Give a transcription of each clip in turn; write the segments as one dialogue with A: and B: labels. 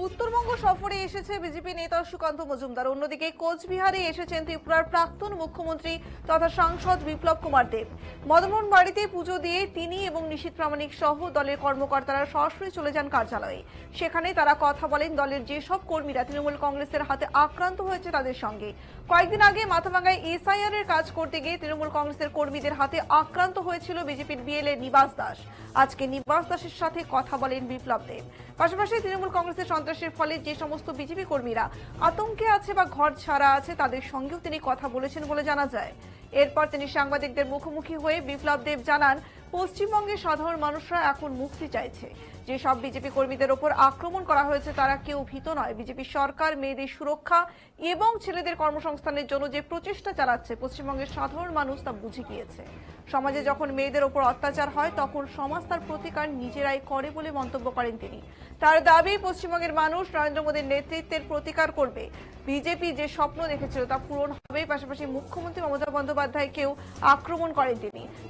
A: উত্তরবঙ্গ সফরে এসেছে বিজেপি নেতা সুকান্ত মজুমদার। অন্যদিকে কোচবিহারে এসেছেন ত্রিপুরার প্রাক্তন মুখ্যমন্ত্রী তথা সাংসদ বিপ্লব কুমার দেব। মদনমোহন বাড়িতে পুজো দিয়ে তিনি এবং নিশীথ প্রামাণিক সহ দলের কর্মকর্তারা সরাসরি চলে যান কার্যালয়ে। সেখানে তারা কথা বলেন দলের যেসব কর্মীরা তৃণমূল কংগ্রেসের হাতে আক্রান্ত হয়েছে তাদের সঙ্গে। কয়েকদিন আগে মাথাভাঙ্গায় এসআইআর এর কাজ করতে গিয়ে তৃণমূল কংগ্রেসের কর্মীদের হাতে আক্রান্ত হয়েছিল বিজেপির বিএলএ নিবাস দাস। আজকে নিবাস দাসের সাথে কথা বলেন বিপ্লব দেব। পাশাপাশি তৃণমূল কংগ্রেসের সন্ত্রাসের ফলে যে সমস্ত বিজেপি কর্মীরা আতঙ্কে আছে বা ঘর ছাড়া আছে তাদের সঙ্গেও তিনি কথা বলেছেন বলে জানা যায়। এরপর তিনি সাংবাদিকদের মুখোমুখি হয়ে বিপ্লব দেব জানান, পশ্চিমবঙ্গের সাধারণ মানুষরা এখন মুক্তি চাইছে। যেসব বিজেপি কর্মীদের ওপর আক্রমণ করা হয়েছে তারা কেউ ভীত নয়। বিজেপি সরকার মেয়েদের সুরক্ষা এবং ছেলেদের কর্মসংস্থানের জন্য যে প্রচেষ্টা চালাচ্ছে পশ্চিমবঙ্গের সাধারণ মানুষ তা বুঝে গিয়েছে। সমাজে যখন মেয়েদের ওপর অত্যাচার হয় তখন সমাজ তার প্রতিকার নিজেরাই করে বলে মন্তব্য করেন তিনি। তার দাবি, পশ্চিমবঙ্গের মানুষ নরেন্দ্র মোদীর নেতৃত্বের প্রতিকার করবে। বিজেপি যে স্বপ্ন দেখেছিল তা পূরণ হবে। পাশাপাশি মুখ্যমন্ত্রী মমতা বন্দ্যোপাধ্যায়কেও আক্রমণ করেন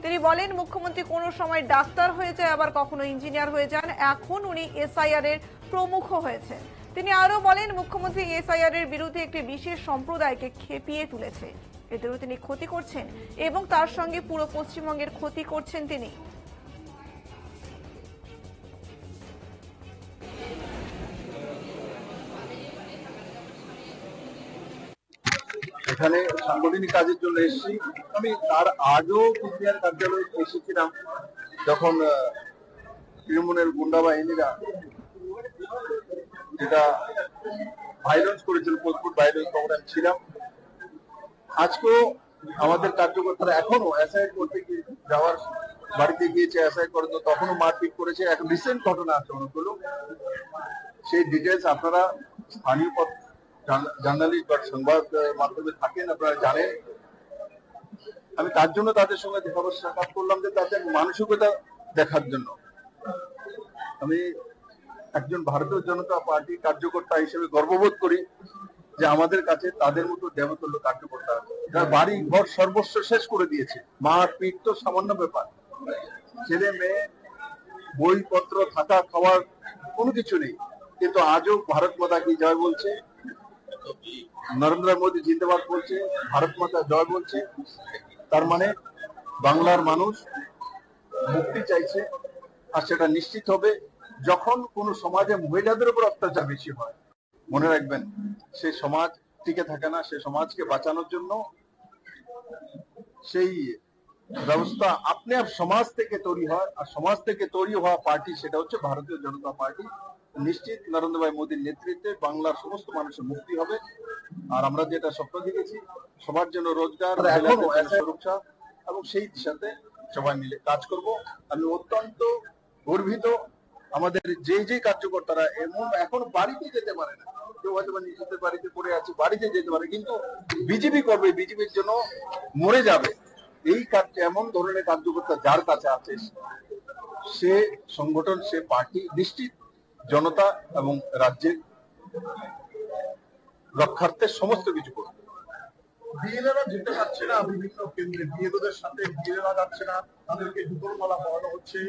A: তিনি বলেন, মুখ্যমন্ত্রী কোনো সময় ডাক্তার হয়ে যায়, আবার কখনো ইঞ্জিনিয়ার হয়ে যান। এখন উনি এসআইআর এর প্রমুখ হয়েছেন। তিনি আরো বলেন, মুখ্যমন্ত্রী এসআইআর এর বিরুদ্ধে একটি বিশেষ সম্প্রদায়কে খেপিয়ে তুলেছে। এদেরও তিনি ক্ষতি করছেন এবং তার সঙ্গে পুরো পশ্চিমবঙ্গের ক্ষতি করছেন তিনি।
B: এখানে সাংগঠনিক কাজের জন্য এসেছি। আমি তার আগেও কুচবিহার কার্যালয়ে এসেছিলাম, যখন তৃণমূলের গুন্ডা বাহিনীরা যেটা ভাইলেন্স করেছিল, পোস্টপুট ভাইলেন্স, তখন ছিলাম। আজকেও আমাদের কার্যকর্তারা এখনো এসআই করতে যাওয়ার বাড়িতে গিয়েছে, এসআই করে, তো তখনও মারপিট করেছে। এখন রিসেন্ট ঘটনা আছে অনেকগুলো, সেই ডিটেলস আপনারা স্থানীয় জার্নালিস্ট বা সংবাদ মাধ্যমে থাকেন, আপনারা জানেন। আমি তার জন্য তাদের সঙ্গে দেখা সাক্ষাৎ করলাম, যে তাদের মানসিকতা দেখার জন্য। আমি একজন ভারতীয় জনতা পার্টি কার্যকর্তা হিসেবে গর্ববোধ করি যে আমাদের কাছে তাদের মতো দেবতুল্য কার্যকর্তা আছে, যারা বাড়ি ঘর সর্বস্ব শেষ করে দিয়েছে। মারপিট তো সামান্য ব্যাপার, ছেলে মেয়ে বইপত্র থাকা খাওয়ার কোনো কিছু নেই, কিন্তু আজও ভারত মাতা কি জয় বলছে, নরেন্দ্র মোদী জিন্দাবাদ বলছে, ভারত মাতা জয় বলছে। তার মানে বাংলার মানুষ মুক্তি চাইছে, আর সেটা নিশ্চিত হবে যখন কোন সমাজে মহিলাদের উপর অত্যাচার বেশি হয়। মনে রাখবেন, সেই সমাজ টিকে থাকে না। সেই সমাজকে বাঁচানোর জন্য সেই ব্যবস্থা আপনি আর সমাজ থেকে তৈরি হয়, আর সমাজ থেকে তৈরি হওয়া পার্টি সেটা হচ্ছে ভারতীয় জনতা পার্টি। নিশ্চিত নরেন্দ্র ভাই মোদীর নেতৃত্বে বাংলার সমস্ত মানুষের মুক্তি হবে। আর আমরা যেটা স্বপ্ন দেখেছি, সবার জন্য রোজগার, সুরক্ষা, এবং সেই দিশাতে সবাই মিলে কাজ করব। আমি অত্যন্ত গর্বিত। আমাদের যে কার্যকর্তারা এখন বাড়িতে যেতে পারে না, কেউ হয়তো নিজেদের বাড়িতে পড়ে আছে, বাড়িতে যেতে পারে, কিন্তু বিজেপি করবে, বিজেপির জন্য মরে যাবে। এই কাজ, এমন ধরনের কার্যকর্তা যার কাছে আছে, সে সংগঠন, সে পার্টি নিশ্চিত জনতা এবং রাজ্যের রক্ষার্থে সমস্ত কিছু করবে। বিএলএরা যেতে পারছে না বিভিন্ন কেন্দ্রে, বিএলওদের সাথে বিএলএরা যাচ্ছে না, তাদেরকে জুতোর পড়ানো হচ্ছে,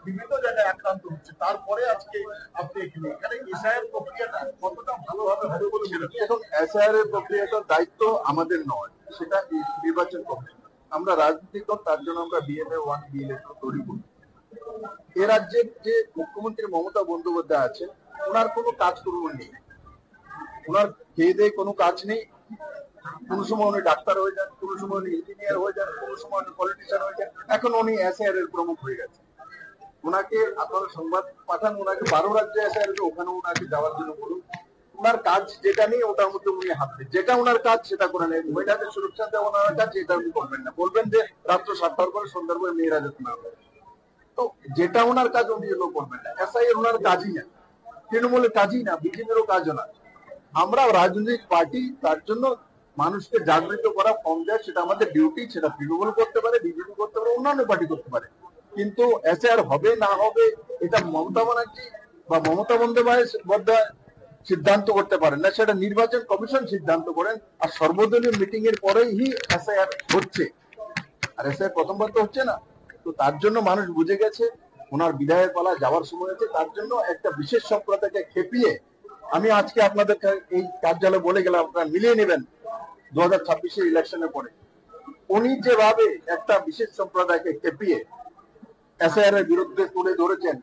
B: বিভিন্ন জায়গায় আক্রান্ত হচ্ছে। তারপরে আজকে আপনি এখানে এসআইআর প্রক্রিয়াটা কতটা ভালোভাবে হবে বলে মনে করেন? এখন এসআইআর এর প্রক্রিয়াটার দায়িত্ব আমাদের নয়, সেটা নির্বাচন কমিশন। আমরা রাজনীতি কর, তার জন্য আমরা বিএলএ 1 বিএলএ 2 তৈরি করি। এ রাজ্যের যে মুখ্যমন্ত্রী মমতা বন্দ্যোপাধ্যায় আছেন, ওনার কোনো কাজকর্ম নেই, ওনার খেয়ে দেয়ে কোনো কাজ নেই। কোন সময় উনি ডাক্তার হয়ে যান, কোন সময় উনি ইঞ্জিনিয়ার হয়ে যান, কোন সময় উনি পলিটিশিয়ান হয়ে যান। এখন উনি এসআইআর এর প্রমুখ হয়ে গেছে। ওনাকে আপনারা সংবাদ পাঠান, ওনাকে 12 রাজ্যে এসআইআর, ওখানে ওনাকে যাওয়ার জন্য বলুন। ওনার কাজ যেটা নেই ওটার মধ্যে উনি হাত দেন, যেটা ওনার কাজ সেটা করে নেন। মহিলাদের সুরক্ষা দেওয়া ওনার কাজ, এটা উনি করবেন না। বলবেন যে রাত্র 7টার পরে সন্ধ্যার পরে মেয়েরা যেতে না পারে, তো যেটা ওনার কাজ উনি এগুলো করবেন না। এসআইআর ওনার কাজই না, তৃণমূলের কাজই না, বিজেপিরও কাজও না। আমরা রাজনৈতিক পার্টি, তার জন্য মানুষকে জাগৃত করা, ফর্ম দেওয়া, সেটা আমাদের ডিউটি। সেটা তৃণমূল করতে পারে, বিজেপি করতে পারে, অন্যান্য পার্টি করতে পারে, কিন্তু এসআইআর হবে না হবে এটা মমতা ব্যানার্জি বা মমতা বন্দ্যোপাধ্যায় সিদ্ধান্ত করতে পারেন না, সেটা নির্বাচন কমিশন সিদ্ধান্ত করেন। আর সর্বদলীয় মিটিং এর পরেই এসআইআর হচ্ছে, আর এসআইআর প্রথমবার তো হচ্ছে না। তো তার জন্য মানুষ বুঝে গেছে ওনার বিদায়ের পালা যাওয়ার সময় আছে। তার জন্য একটা বিশেষ সম্প্রদায়কে খেপিয়ে আমি আজকে আপনাদের এই কার্যালয়ে বলে গেলাম, আপনারা মিলিয়ে নেবেন 2026 ইলেকশনের পরে উনি যেভাবে একটা বিশেষ সম্প্রদায়কে খেপিয়ে এসআইআর এর বিরুদ্ধে তুলে ধরেছেন,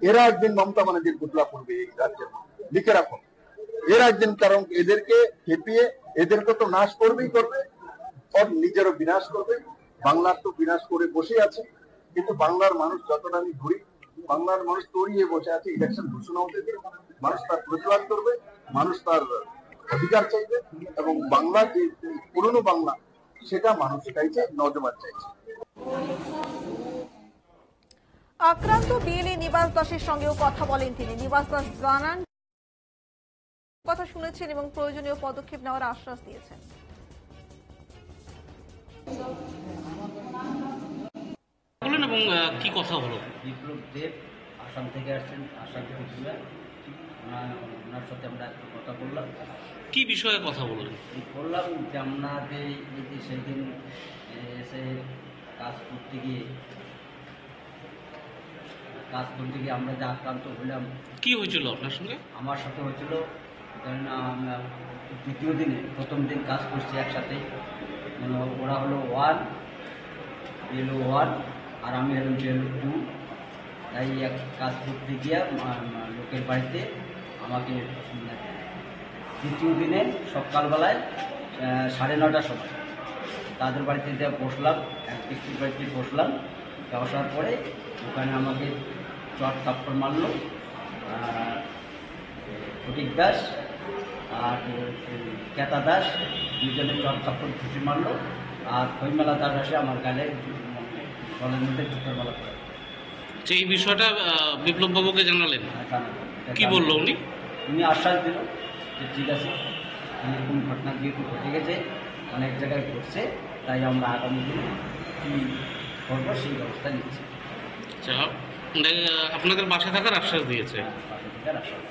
B: এরা একদিন মমতা ব্যানার্জির পুতলা করবে এই রাজ্যের, লিখে রাখুন। এরা একদিন, কারণ এদেরকে খেপিয়ে এদেরকে তো নাশ করবেই করবে, ওর নিজেরও বিনাশ করবে। বাংলার তো বিনাশ করে বসে আছে, কিন্তু বাংলার মানুষ যতটা আমি ঘুরি, বাংলার মানুষ তৈরিয়ে বসে আছে। ইলেকশন ঘোষণা হতে দিয়ে মানুষ তার প্রতিবাদ করবে, মানুষ তার অধিকার চাইবে, এবং বাংলা যে পুরনো বাংলা সেটা মানুষ চাইছে, নজমান চাইছে।
A: আক্রান্ত বিএলএ নিবাস দাসের সঙ্গেও কথা বলেন তিনি। নিবাস দাস জানান, কথা শুনেছেন এবং প্রয়োজনীয় পদক্ষেপ নেওয়ার আশ্বাস দিয়েছেন।
C: বলেন এবং কি কথা হলো?
D: বিপ্লব দেব আসাম থেকে আসছেন, আসাম থেকে ছিলেন, ওনার সাথে আমরা একটু কথা বললাম।
C: কি বিষয়ে কথা বললেন?
D: বললাম যে আপনাদের এই যে সেই দিন এসে কাজ করতে গিয়ে আমরা যে আক্রান্ত হলাম।
C: কি হয়েছিল আপনার সঙ্গে?
D: আমার সাথে হয়েছিল, কারণ আমরা দ্বিতীয় দিনে, প্রথম দিন কাজ করছি একসাথে, মানে ওরা হলো 1 বিএলও 1 আর আমি হলাম বিএলও 2। তাই এক কাজ করতে গিয়ে লোকের বাড়িতে আমাকে দ্বিতীয় দিনে সকালবেলায় 9:30টার সময় তাদের বাড়িতে যা বসলাম, এক ব্যক্তির বাড়িতে বসলাম। বসার পরে ওখানে আমাকে চট থাপ্পড় মারলো ফটিক দাস আর কেতা দাস, দুজনে চট থাপ্পড় ঘুষি মারলো। আর খৈমেলা দাস আসে আমার গালে গলের মধ্যে জুতোর মালা করে।
C: এই বিষয়টা বিপ্লব বাবুকে জানালেন? কি বললো উনি?
D: উনি আশ্বাস দিল যে ঠিক আছে, এরকম ঘটনা যেহেতু ঘটে গেছে, অনেক জায়গায় ঘটছে, তাই আমরা আগামী দিনে কী করবো সেই ব্যবস্থা নিচ্ছি।
C: আচ্ছা, আপনাদের বাসা থাকার আশ্বাস দিয়েছে?
D: বাসা থেকে আশ্বাস